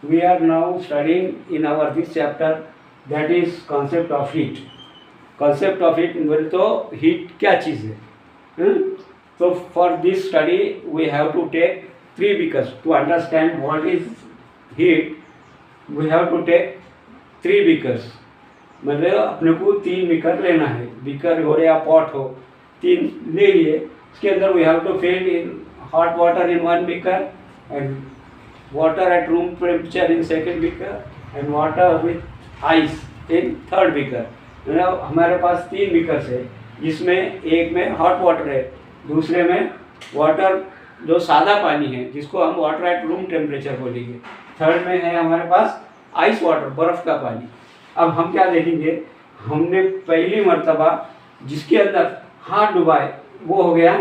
we are now studying in our this chapter, that is concept of heat. Concept of heat बोले तो heat क्या चीज़ है? So for this study we have to take 3 beakers. To understand what is heat, we have to take 3 beakers. मतलब अपने को 3 beaker लेना है. Beaker हो या पॉट हो, 3 ले लिए. इसके अंदर we have to fill in hot water in 1 beaker and water at room temperature in 2nd beaker and water with ice in 3rd beaker. मतलब हमारे पास 3 बीकर्स है, जिसमें एक में हॉट वाटर है, दूसरे में वाटर जो सादा पानी है जिसको हम वाटर एट रूम टेम्परेचर बोलेंगे, थर्ड में है हमारे पास आइस वाटर, बर्फ़ का पानी. अब हम क्या देखेंगे, हमने पहली मर्तबा जिसके अंदर हाथ डुबाए वो हो गया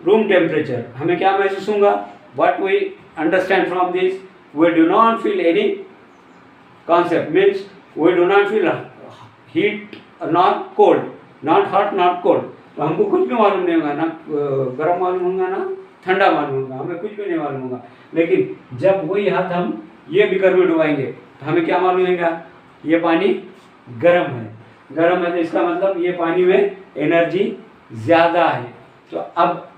रूम टेम्परेचर. हमें क्या महसूस होगा? What we understand from this, we do not feel any concept, means we do not feel heat, not cold, not hot, not cold. तो हमको कुछ भी मालूम नहीं होगा, ना गर्म मालूम होगा ना ठंडा मालूम होगा, हमें कुछ भी नहीं मालूम होगा. लेकिन जब वही हाथ हम ये बीकर में डुबाएंगे तो हमें क्या मालूम होगा? ये पानी गर्म है. गर्म है तो इसका मतलब ये पानी में एनर्जी ज़्यादा है. तो अब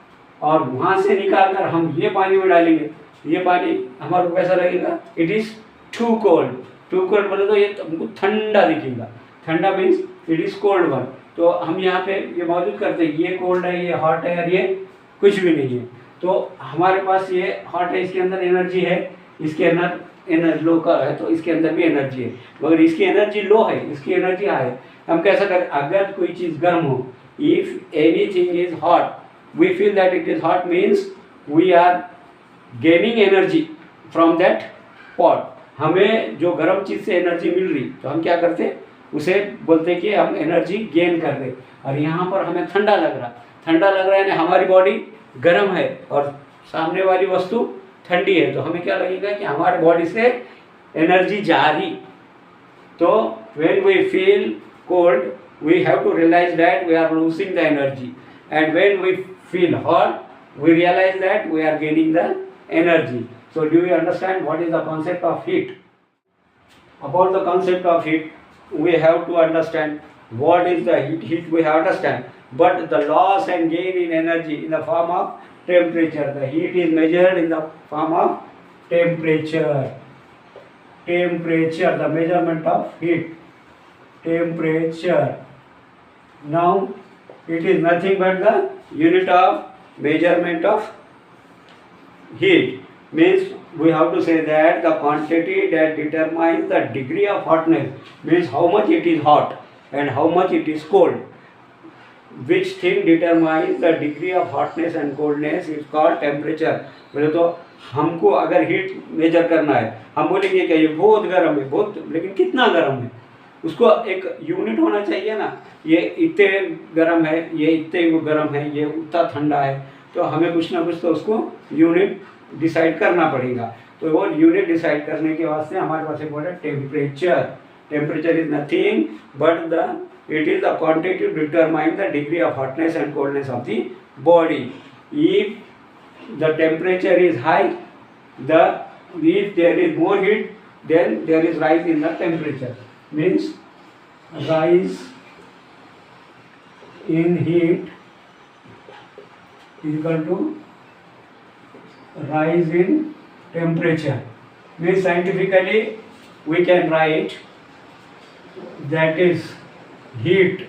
और वहाँ से निकाल कर हम ये पानी में डालेंगे, ये पानी हमारे को कैसा लगेगा? It is too cold. Too cold बोले तो ये हमको ठंडा दिखेगा. ठंडा means it is cold one. तो हम यहाँ पे ये मौजूद करते हैं, ये कोल्ड है, ये हॉट है, और ये कुछ भी नहीं है. तो हमारे पास ये हॉट है, इसके अंदर एनर्जी है, इसके अंदर एनर्जी लो का है, तो इसके अंदर भी एनर्जी है. मगर इसकी एनर्जी लो है, इसकी एनर्जी हाई है. हम कैसा करें? अगर कोई चीज़ गर्म हो, if anything is hot, we feel that it is hot, means we are gaining energy from that pot. हमें जो गर्म चीज़ से एनर्जी मिल रही, तो हम क्या करते? उसे बोलते कि हम एनर्जी गेन कर रहे. और यहाँ पर हमें ठंडा लग रहा है, यानी हमारी बॉडी गर्म है और सामने वाली वस्तु ठंडी है. तो हमें क्या लगेगा कि हमारे बॉडी से एनर्जी जा रही. तो when we feel cold, we have to realise that we are losing the energy, and when we feel hot, we realise that we are gaining the energy. So do you understand what is the concept of heat? About the concept of heat, we have to understand what is the heat. Heat we have to understand, but the loss and gain in energy in the form of temperature. The heat is measured in the form of temperature. Temperature, the measurement of heat. Temperature. Now it is nothing but the unit of measurement of heat. Means we have to say that the quantity that determines the degree of hotness, means how much it is hot and how much it is cold. Which thing determines the degree of hotness and coldness is called temperature. बोले तो हमको अगर heat major करना है, हम बोलेंगे कि ये बहुत गर्म है, बहुत, लेकिन कितना गर्म है? उसको एक यूनिट होना चाहिए ना. ये इतने गर्म है, ये इतने गर्म है, ये उतना ठंडा है. तो हमें कुछ ना कुछ तो उसको यूनिट डिसाइड करना पड़ेगा. तो वो यूनिट डिसाइड करने के वास्ते हमारे पास एक वर्ड है temperature. Temperature is nothing but it is the quantity to determine the degree of hotness and coldness of the body. If the temperature is high, if there is more heat, then there is rise in the temperature. Means rise in heat equal to rise in temperature. Means scientifically we can write that is heat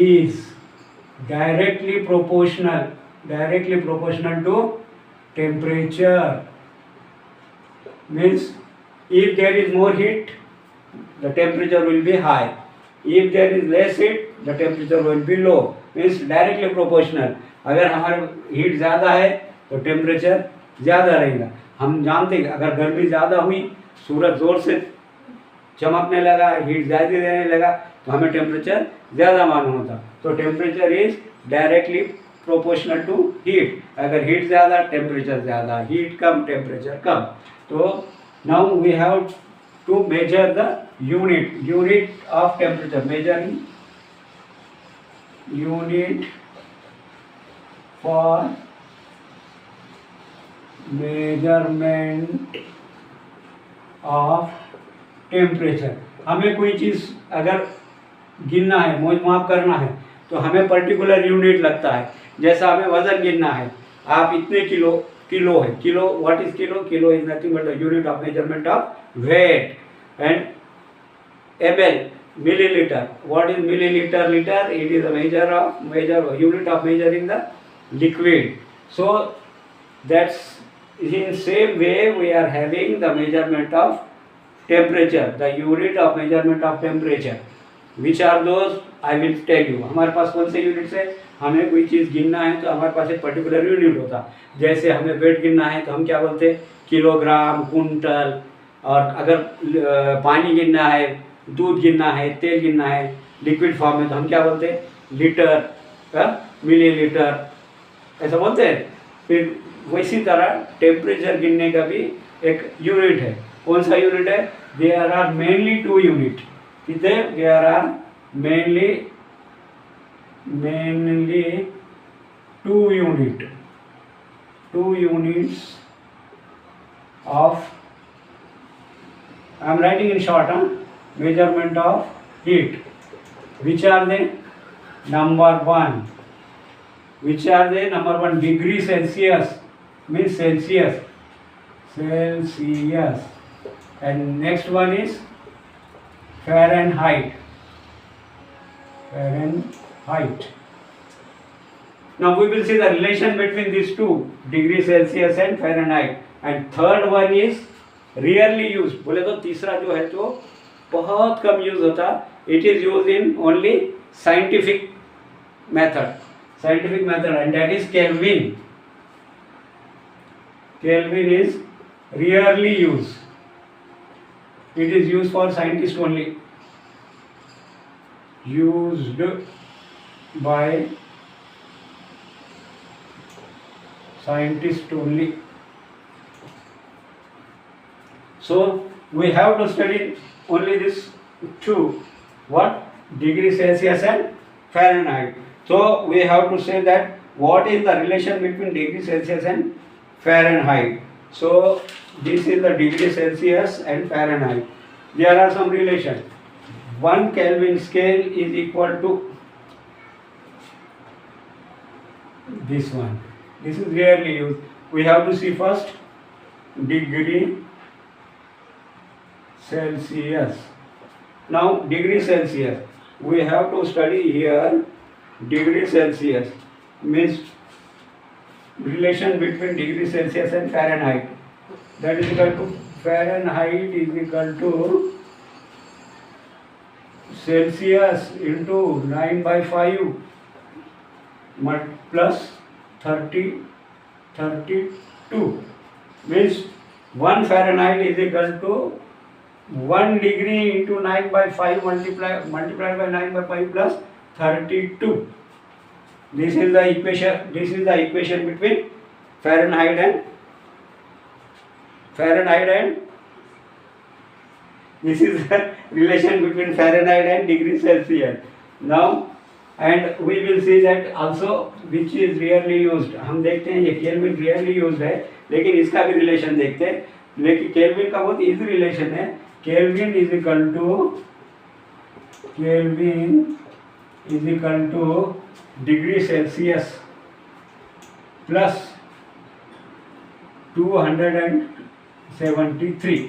is directly proportional to temperature. Means if there is more heat, the temperature will be high. If there is less heat, the temperature will be low. Means directly proportional. अगर हमारे heat ज़्यादा है तो temperature ज़्यादा रहेगा. हम जानते हैं अगर गर्मी ज़्यादा हुई, सूरज ज़ोर से चमकने लगा, हीट ज़्यादा देने लगा, तो हमें टेम्परेचर ज़्यादा मालूम होता. तो temperature is directly proportional to heat. अगर हीट ज़्यादा, टेम्परेचर ज़्यादा, हीट कम, टेम्परेचर कम. तो now we have to measure the unit of temperature. Measuring unit for measurement of temperature. हमें कोई चीज़ अगर गिनना है, मोज माप करना है, तो हमें पर्टिकुलर यूनिट लगता है। जैसा हमें वजन गिनना है, आप इतने किलो, किलो है, kilo, what is kilo? Kilo is nothing but the unit of measurement of weight. And ml, milliliter, what is milliliter? Liter, it is a measure unit of measuring the liquid. So that's in same way we are having the measurement of temperature, the unit of measurement of temperature. Which are those? I will tell you. हमारे पास कौन से units है? हमें कोई चीज़ गिनना है तो हमारे पास एक पर्टिकुलर यूनिट होता। जैसे हमें वेट गिनना है तो हम क्या बोलते हैं? Kilogram, quintal. और अगर पानी गिनना है, दूध गिनना है, तेल गिनना है लिक्विड फॉर्म में, तो हम क्या बोलते हैं? लीटर, मिलीलीटर, ऐसा बोलते हैं। फिर वैसी तरह टेम्परेचर गिनने का भी एक यूनिट है। कौन सा यूनिट है? There are mainly two unit. कितने? There are mainly two units of, I am writing in short, measurement of heat. Which are they? Number one. Which are they? Number one, degree Celsius, means Celsius. And next one is Fahrenheit. Now we will see the relation between these two, degree Celsius and Fahrenheit. And third one is rarely use. बोले तो तीसरा जो है तो बहुत कम use होता, it is use in only scientific method and that is kelvin. Kelvin is rarely use, it is use for scientist only, used by scientist only. So we have to study only this two, what? Degree Celsius and Fahrenheit. So we have to say that what is the relation between degree Celsius and Fahrenheit. So this is the degree Celsius and Fahrenheit. There are some relation. 1 Kelvin scale is equal to this one. This is rarely used. We have to see first degree Celsius. Now degree Celsius, we have to study here degree Celsius means relation between degree Celsius and Fahrenheit. That is equal to Fahrenheit is equal to Celsius into 9/5 plus 32 means 1 Fahrenheit is equal to 1 degree into 9/5 multiplied by 9/5 plus 32. This is the equation. This is the equation between Fahrenheit and this is the relation between Fahrenheit and degree Celsius. Now and we will see that also which is rarely used. हम देखते हैं ये kelvin rarely used है, लेकिन इसका भी relation देखते हैं। लेकिन केल्विन का बहुत इजी रिलेशन है। Kelvin is equal to degree Celsius plus 273।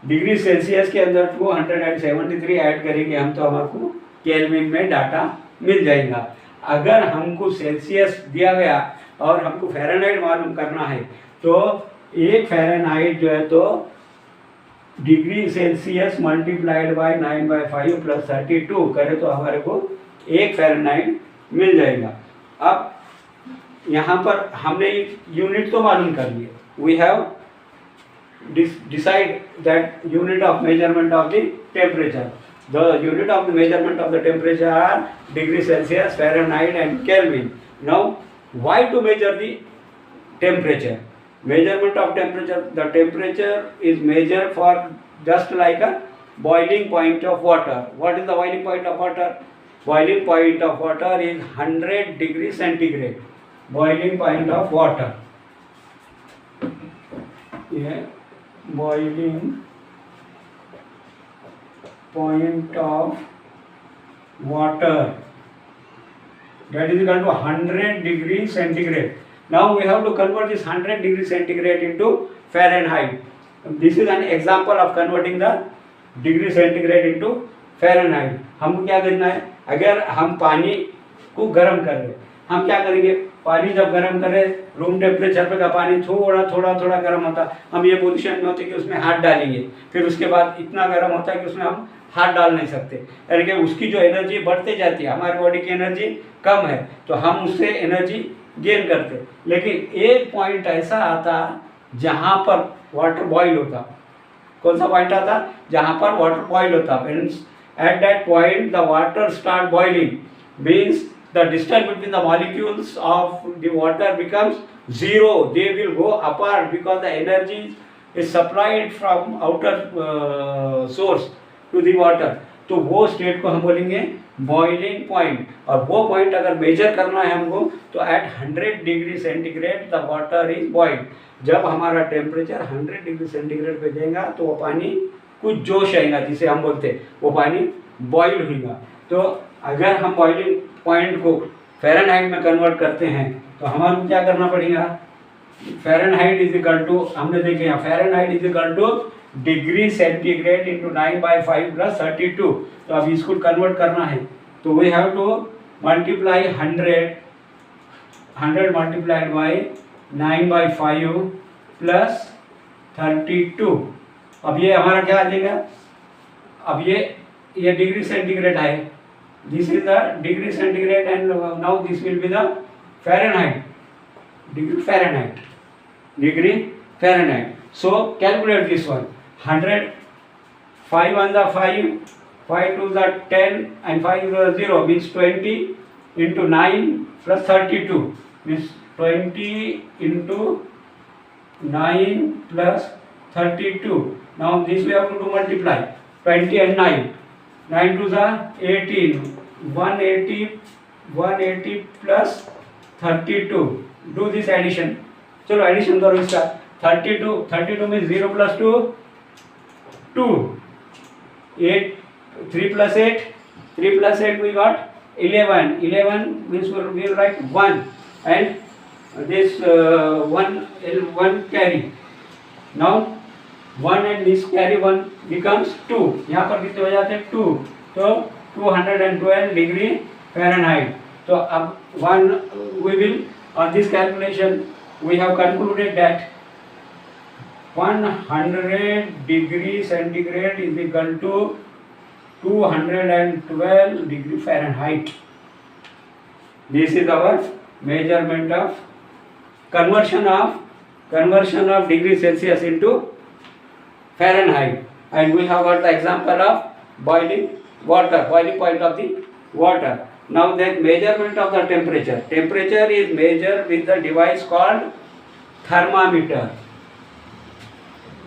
Degree Celsius के अंदर 273 ऐड करेंगे हम तो हमको केल्विन में डाटा मिल जाएगा। अगर हमको सेल्सियस दिया गया और हमको फ़ारेनहाइट मालूम करना है तो एक फ़ारेनहाइट जो है तो degree Celsius multiplied by 9/5 plus 32 करें तो हमारे को एक फ़ारेनहाइट मिल जाएगा। अब यहाँ पर हमने यूनिट तो मालूम कर लिए। We have decide that unit of measurement of the temperature. The unit of the measurement of the temperature are degree Celsius, Fahrenheit and Kelvin. Now why to measure the temperature? Measurement of temperature, the temperature is measured for just like a boiling point of water. What is the boiling point of water? Boiling point of water is 100 degrees centigrade. boiling point of water. Yeah, boiling point of water, that is equal to 100 degrees centigrade. Now we have to convert this 100 degrees centigrade into Fahrenheit. This is an example of converting the degree centigrade into Fahrenheit. हमको क्या करना है, अगर हम पानी को गर्म कर रहे, हम क्या करेंगे, पानी जब गर्म करें, रूम टेम्परेचर पे का पानी थोड़ा थोड़ा थोड़ा गर्म होता, हम ये पोजीशन में होते कि उसमें हाथ डालेंगे, फिर उसके बाद इतना गर्म होता है कि उसमें हम हाथ डाल नहीं सकते, यानी कि उसकी जो एनर्जी बढ़ते जाती है, हमारी बॉडी की एनर्जी कम है तो हम उससे एनर्जी गेन करते। लेकिन एक पॉइंट ऐसा आता जहाँ पर वाटर बॉईल होता। कौन सा पॉइंट आता? जहाँ पर वाटर बॉईल होता। Means at that point the water start boiling, means the distance between the molecules of the water becomes zero. They will go apart because the energy is supplied from outer source to the water. तो वो state को हम बोलेंगे boiling point. और वो point अगर major करना है हमको तो at 100 degree centigrade the water is boiled. जब हमारा टेम्परेचर 100 डिग्री सेंटीग्रेड पे जाएगा तो वो पानी कुछ जोश आएगा, जिसे हम बोलते हैं वो पानी बॉइल होगा। तो अगर हम बॉइलिंग पॉइंट को फ़ारेनहाइट में कन्वर्ट करते हैं तो हमारे क्या करना पड़ेगा, फ़ारेनहाइट इज इक्वल टू, हमने देखे यहाँ Fahrenheit is equal two degree centigrade into 9/5 + 32। तो अब इसको कन्वर्ट करना है तो we have to multiply 100 multiplied by 9/5 + 32। अब ये हमारा क्या आ जाएगा, अब ये डिग्री सेंटीग्रेड है, this is the degree centigrade and now this will be the Fahrenheit, degree Fahrenheit. So calculate this one, 100, 5 on the 5, 5 to the 10 and 5 to the 0 means 20 into 9 plus 32 means 20 into 9 plus 32. Now this we have to multiply 20 and 9, 9 to the 18, 180 plus 32. Do this addition. चलो addition करो इसका। 32 means 0 plus 2 2, 8 3 plus 8 we got 11 means we will write 1 and this 1 carry. Now 1 and this carry 1 becomes 2. यहाँ पर कितने हो जाते हैं 2, तो 212 डिग्री फ़ारेनहाइट। तो अब we will on this calculation we have concluded that 100 degree centigrade is equal to 212 degree Fahrenheit. This is our measurement of conversion of degree Celsius into Fahrenheit, and we have got the example of boiling point of the water. Now the measurement of the temperature is measured with the device called thermometer.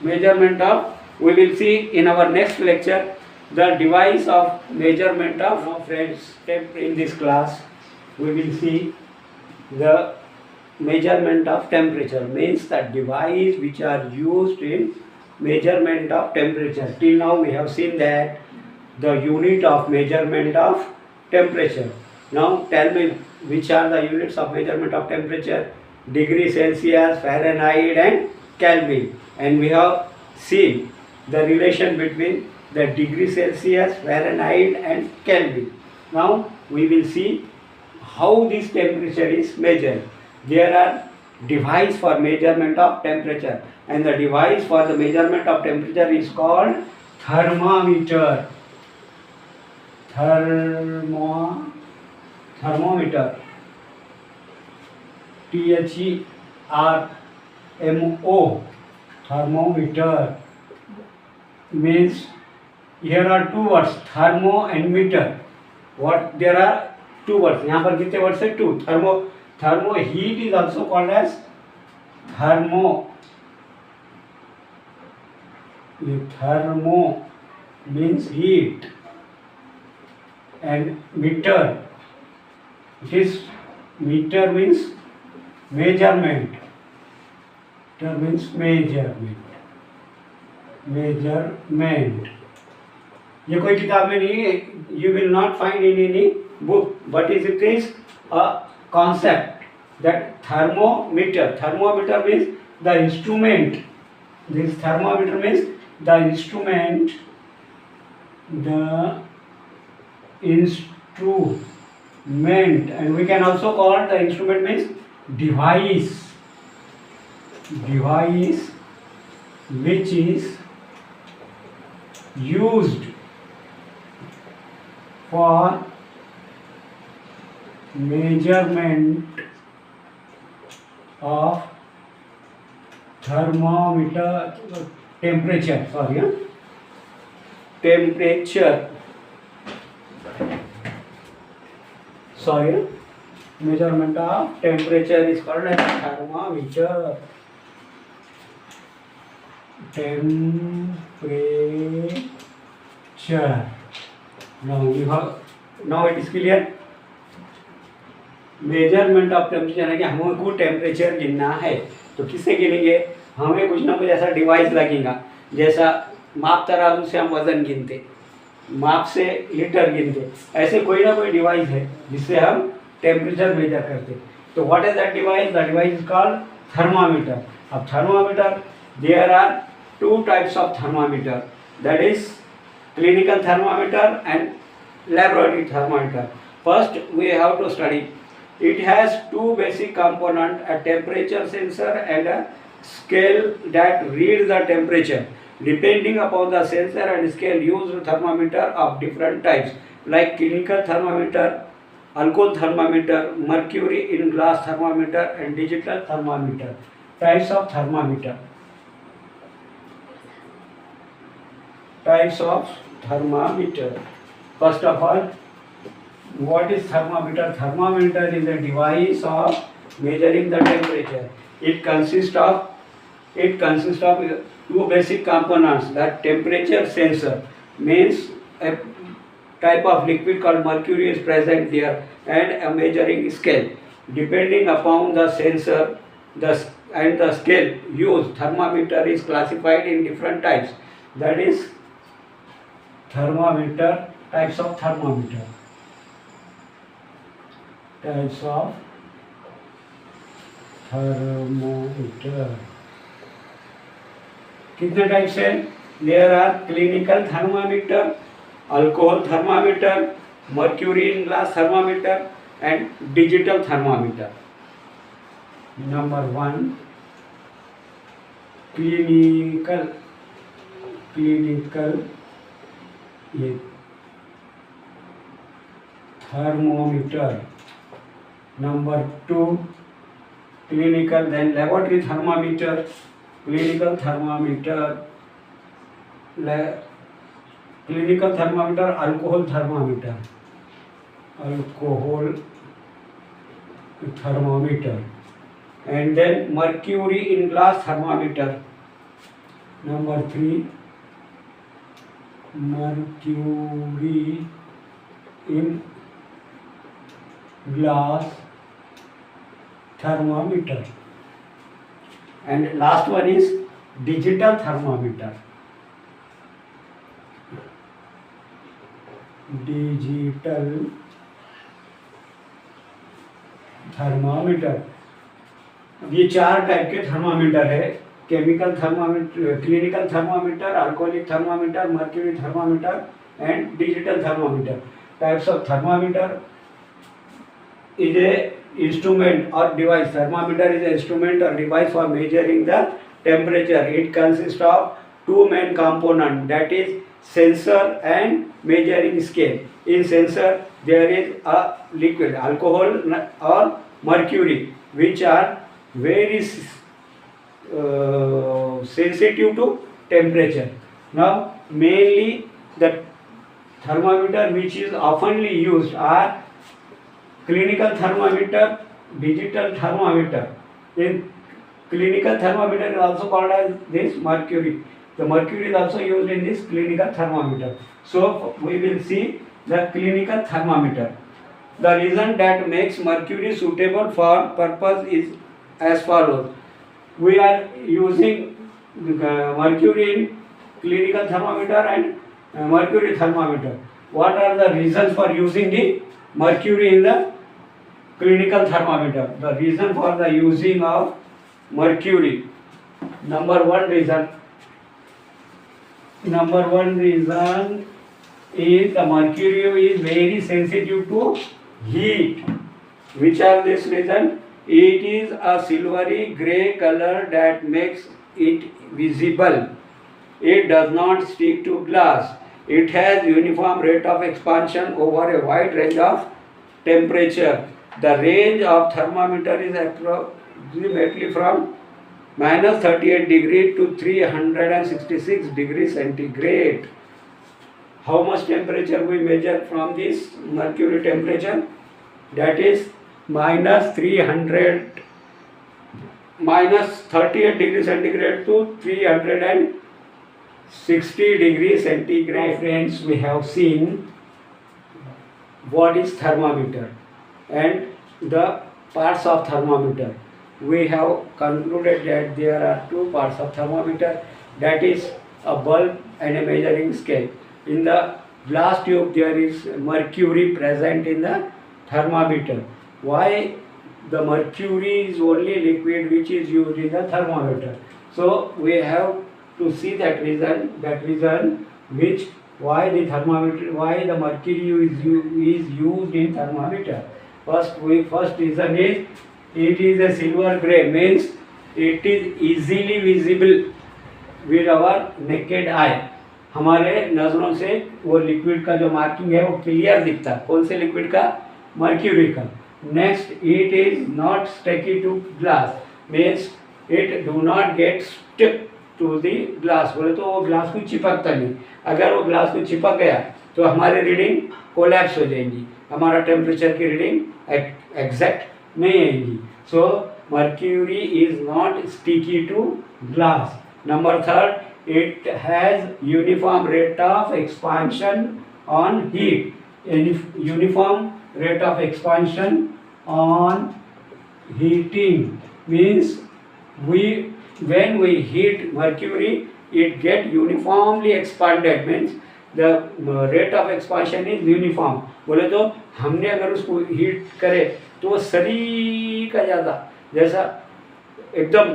Measurement of, we will see in our next lecture the device of measurement of. Now friends, in this class we will see the measurement of temperature, means the device which are used in measurement of temperature. Till now we have seen that the unit of measurement of temperature. Now tell me which are the units of measurement of temperature: degree Celsius, Fahrenheit and Kelvin. And we have seen the relation between the degree Celsius, Fahrenheit and Kelvin. Now we will see how this temperature is measured. There are device for measurement of temperature, and the device for the measurement of temperature is called thermometer. Thermometer, THERMO, thermometer means here are two words, thermo and meter. What, there are two words, यहाँ पर कितने words है? 2. Thermo heat is also called as thermo. Thermo means heat, and meter, it is meter means measurement. Meter means measurement. Measurement. ये कोई किताब में नहीं है. You will not find in any book. But it is a concept that thermometer. Thermometer means the instrument. This thermometer means the instrument. The instrument, and we can also call the instrument means device. Device which is used for measurement of thermometer temperature. Measurement of temperature is called as thermometer. Temperature. Now it is clear. Measurement of temperature है कि हमको temperature गिनना है, तो किससे गिनेंगे? हमें कुछ ना कुछ ऐसा डिवाइस लगेगा, जैसा माप तराजू से हम वजन गिनते, माप से लीटर गिनते, ऐसे कोई ना कोई डिवाइस है जिससे हम टेम्परेचर मेजर करते. तो what is that device? The device is called thermometer. अब thermometer, there are two types of thermometer, that is clinical thermometer and laboratory thermometer. First we have to study. It has two basic components, a temperature sensor and a scale that reads the temperature. Depending upon the sensor and scale, used thermometer of different types like clinical thermometer, alcohol thermometer, mercury in glass thermometer and digital thermometer. Types of thermometer. Types of thermometer. First of all, what is thermometer? Thermometer is a device of measuring the temperature. It consists of two basic components. That temperature sensor means a type of liquid called mercury is present there, and a measuring scale. Depending upon the sensor and the scale used, thermometer is classified in different types. That is thermometer. Types of thermometer. Types of thermometer. कितने types हैं? There are clinical thermometer, alcohol thermometer, mercury in glass thermometer and digital thermometer. Number 1, clinical ये thermometer. Number 2, clinical, then laboratory thermometer, clinical thermometer, clinical thermometer, alcohol thermometer, and then mercury in glass thermometer. Number 3, mercury in glass thermometer, and last one is digital thermometer. Digital thermometer. अब ये 4 type के thermometer है. Chemical thermometer, clinical thermometer, alcoholic thermometer, mercury thermometer and digital thermometer. Types of thermometer is a instrument or device. Thermometer is an instrument or device for measuring the temperature. It consists of two main components, that is sensor and measuring scale. In sensor there is a liquid, alcohol or mercury, which are very sensitive to temperature. Now mainly the thermometer which is oftenly used are clinical thermometer, digital thermometer. In clinical thermometer is also called as this mercury. The mercury is also used in this clinical thermometer. So we will see the clinical thermometer. The reason that makes mercury suitable for purpose is as follows. We are using mercury in clinical thermometer and mercury thermometer. What are the reasons for using the mercury in the clinical thermometer? The reason for the using of mercury. Number one reason is the mercury is very sensitive to heat. Which are this reason? It is a silvery grey color that makes it visible. It does not stick to glass. It has uniform rate of expansion over a wide range of temperature. The range of thermometer is approximately from minus 38 degree to 366 degrees centigrade. How much temperature we measure from this mercury temperature? That is minus 38 degrees centigrade to 360 degrees centigrade. Friends, we have seen what is thermometer and the parts of thermometer. We have concluded that there are two parts of thermometer, that is a bulb and a measuring scale. In the glass tube there is mercury present in the thermometer. Why? The mercury is only liquid which is used in the thermometer. So we have to see that reason which why the mercury is used in thermometer. First reason is it is a silver grey, means it is easily visible with our naked eye. हमारे नजरों से वो liquid का जो marking है वो clear दिखता है. कौन से लिक्विड का? मर्क्यूरी का. Next, it is not sticky to glass, means it do not get stick to the glass. बोले तो वो ग्लास को चिपकता नहीं. अगर वो ग्लास को चिपक गया तो हमारी रीडिंग कोलैप्स हो जाएंगी, हमारा टेम्परेचर की रीडिंग एग्जैक्ट नहीं आएगी. So mercury is not sticky to glass. Number third, it has uniform rate of expansion on heat. Uniform rate of expansion on heating means when we heat mercury, it get uniformly expanded, means the rate of expansion is uniform. बोले तो हमने अगर उसको heat करे तो वो सरी का ज़्यादा, जैसा एकदम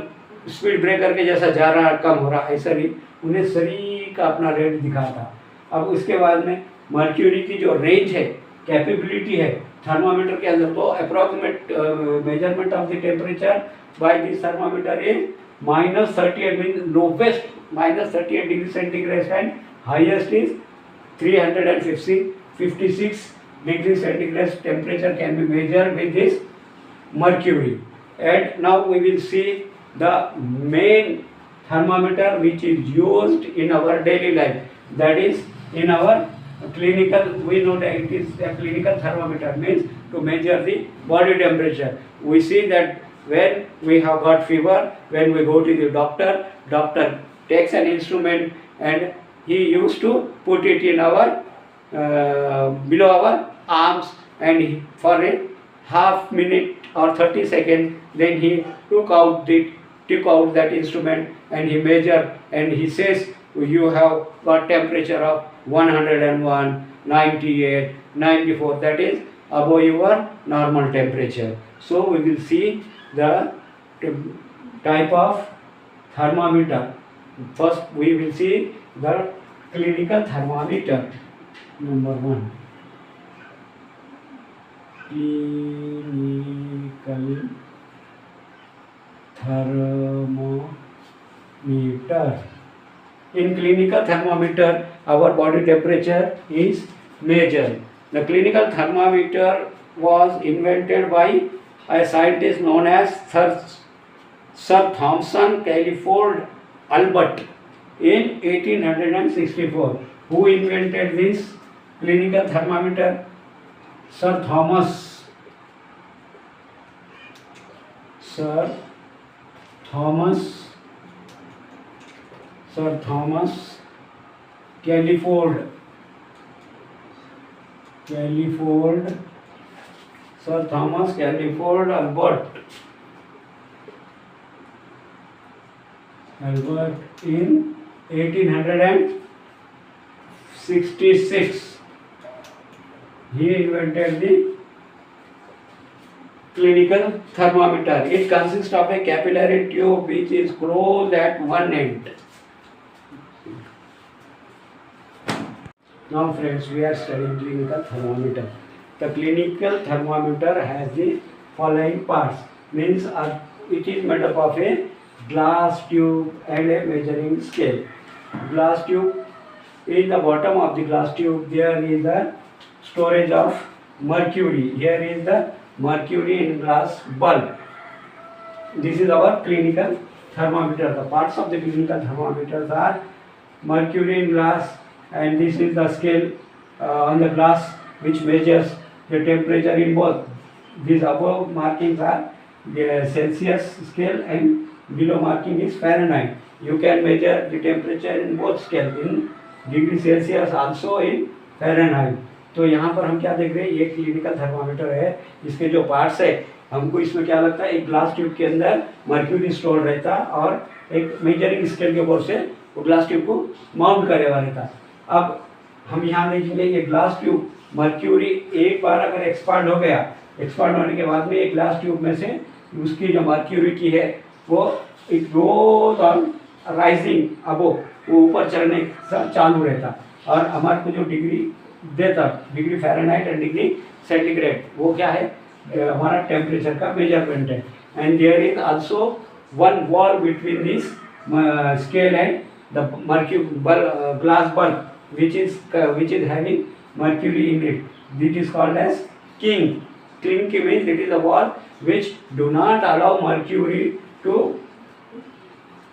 स्पीड ब्रेकर के जैसा जा रहा कम हो रहा, ऐसा नहीं, उन्हें सरी का अपना रेट दिखा था. अब उसके बाद में मर्क्यूरी की जो रेंज है, कैपेबिलिटी है थर्मामीटर के अंदर, तो approximate measurement of the temperature by this thermometer is -38, mean lowest -38 degree centigrade and highest is 356 degree centigrade temperature can be measured with this mercury. And now we will see the main thermometer which is used in our daily life, that is in our clinical. We know that it is a clinical thermometer, means to measure the body temperature. We see that when we have got fever, when we go to the doctor takes an instrument and he used to put it in our below our arms, and for a half minute or 30 seconds, then he took out that instrument and he measured, and he says you have got temperature of 101, 98, 94, that is above your normal temperature. So we will see the type of thermometer. First we will see the clinical thermometer. Number 1, clinical thermometer. In clinical thermometer, our body temperature is measured. The clinical thermometer was invented by a scientist known as Sir Thomson Clifford Allbutt in 1864. Who invented this clinical thermometer? Sir Thomas Clifford. Sir Thomas Clifford Allbutt Albert in 1866. He invented the clinical thermometer. It consists of a capillary tube which is closed at one end. Now friends, we are studying clinical thermometer. The clinical thermometer has the following parts. Means it is made up of a glass tube and a measuring scale. Glass tube, in the bottom of the glass tube there is the storage of mercury. Here is the mercury in glass bulb. This is our clinical thermometer. The parts of the clinical thermometers are mercury in glass, and this is the scale on the glass which measures the temperature in both. These above markings are the Celsius scale and below marking is Fahrenheit. You can measure the temperature in both scale, in degree Celsius also in Fahrenheit. तो यहाँ पर हम क्या देख रहे हैं, ये clinical thermometer है. इसके जो पार्ट्स है, हमको इसमें क्या लगता है, एक ग्लास ट्यूब के अंदर मर्क्यूरी स्टोर रहता और एक मेजरिंग स्केल के ऊपर से वो ग्लास ट्यूब को माउंट करे हुआ रहता. अब हम यहाँ देखेंगे ये ग्लास ट्यूब मर्क्यूरी एक बार अगर एक्सपांड हो गया, एक्सपांड होने के बाद में एक ग्लास ट्यूब में से उसकी जो मर्क्यूरी की है वो इट गोज ऑन राइजिंग, अब वो ऊपर चढ़ने चालू रहता और हमारे को जो डिग्री देता, degree Fahrenheit and degree centigrade, वो क्या है, हमारा टेम्परेचर का मेजरमेंट है. And there is also one wall between this scale and the mercury glass bulb which is having mercury in it. This is called as king. King means it is a wall which do not allow mercury to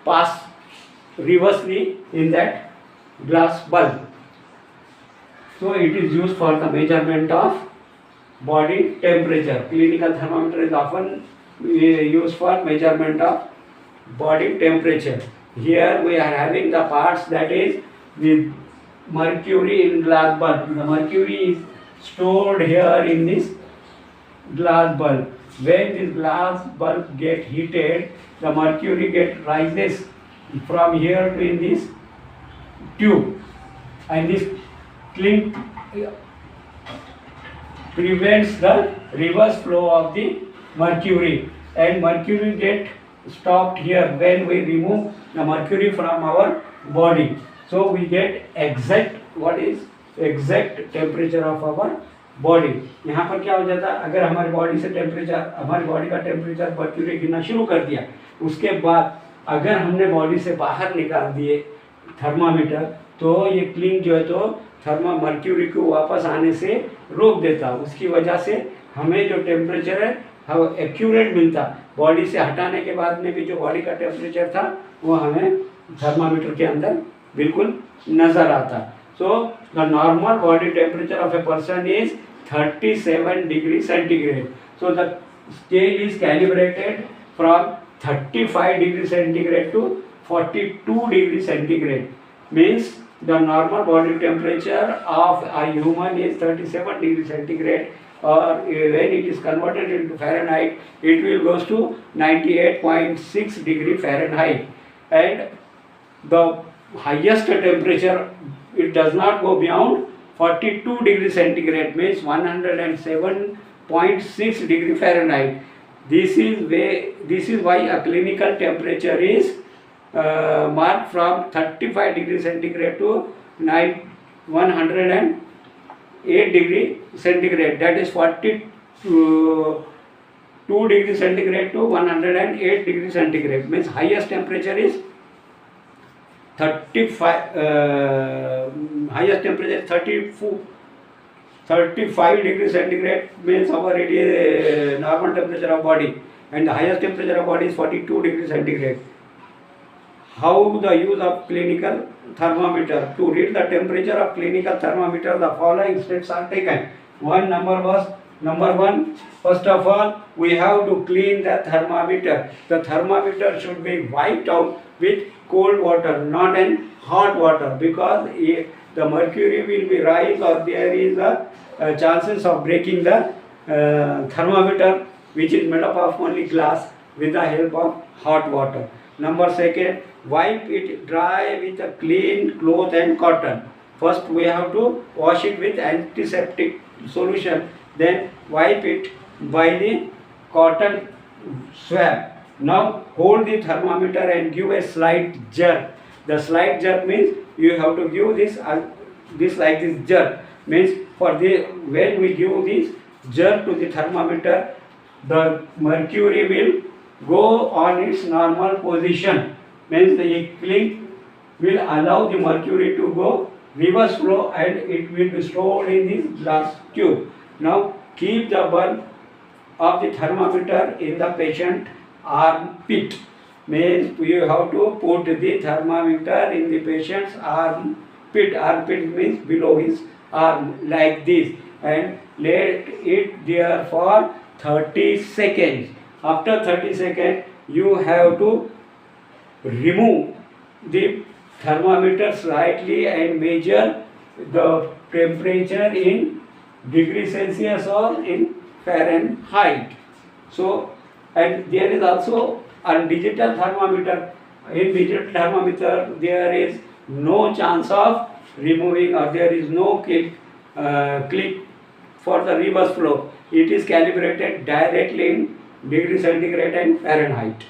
pass reversely in that glass bulb. So it is used for the measurement of body temperature. Clinical thermometer is often used for measurement of body temperature. Here we are having the parts, that is the mercury in glass bulb. The mercury is stored here in this glass bulb. When this glass bulb get heated, the mercury rises from here to in this tube, and this cling prevents the reverse flow of the mercury, and mercury get stopped here when we remove the mercury from our body. So we get exact temperature of our body. यहाँ पर क्या हो जाता है, अगर हमारी body से temperature, हमारी बॉडी का टेम्परेचर मर्क्यूरी गिरना शुरू कर दिया, उसके बाद अगर हमने बॉडी से बाहर निकाल दिए थर्मामीटर, तो ये क्लिंग जो है तो मर्क्यूरी को वापस आने से रोक देता. उसकी वजह से हमें जो टेम्परेचर है वो एक्यूरेट मिलता. बॉडी से हटाने के बाद में भी जो बॉडी का टेम्परेचर था वो हमें थर्मामीटर के अंदर बिल्कुल नज़र आता. So the normal body temperature of a person is 37 degree centigrade. So the scale is calibrated from 35 degree centigrade to 42 degree centigrade. Means the normal body temperature of a human is 37 degree centigrade, or when it is converted into Fahrenheit, it will goes to 98.6 degree Fahrenheit. And the highest temperature, it does not go beyond 42 degree centigrade, means 107.6 degree Fahrenheit. This is why a clinical temperature is marked from 35 degree centigrade to 108 degree centigrade, that is 42 degree centigrade to 108 degree centigrade, means highest temperature is 35 degree centigrade, means our it is normal temperature of body, and the highest temperature of body is 42 degree centigrade. How the use of clinical thermometer? To read the temperature of clinical thermometer, the following steps are taken. Number one, first of all, we have to clean the thermometer. The thermometer should be wiped out with cold water, not in hot water, because the mercury will be rise, or there is a chances of breaking the which is made up of only glass, with the help of hot water. Number second, wipe it dry with a clean cloth and cotton. First we have to wash it with antiseptic solution, then wipe it by the cotton swab. Now hold the thermometer and give a slight jerk. The slight jerk means you have to give this like this jerk, means for the when we give this jerk to the thermometer, the mercury will go on its normal position, means the click will allow the mercury to go reverse flow and it will be stored in this glass tube. Now keep the bulb of the thermometer in the patient armpit, means you have to put the thermometer in the patient's armpit. Armpit means below his arm, like this, and let it there for 30 seconds. After 30 seconds you have to remove the thermometer slightly and measure the temperature in degree Celsius or in Fahrenheit. So, and there is also a digital thermometer. In digital thermometer there is no chance of removing, or there is no click for the reverse flow. It is calibrated directly in degree centigrade and Fahrenheit.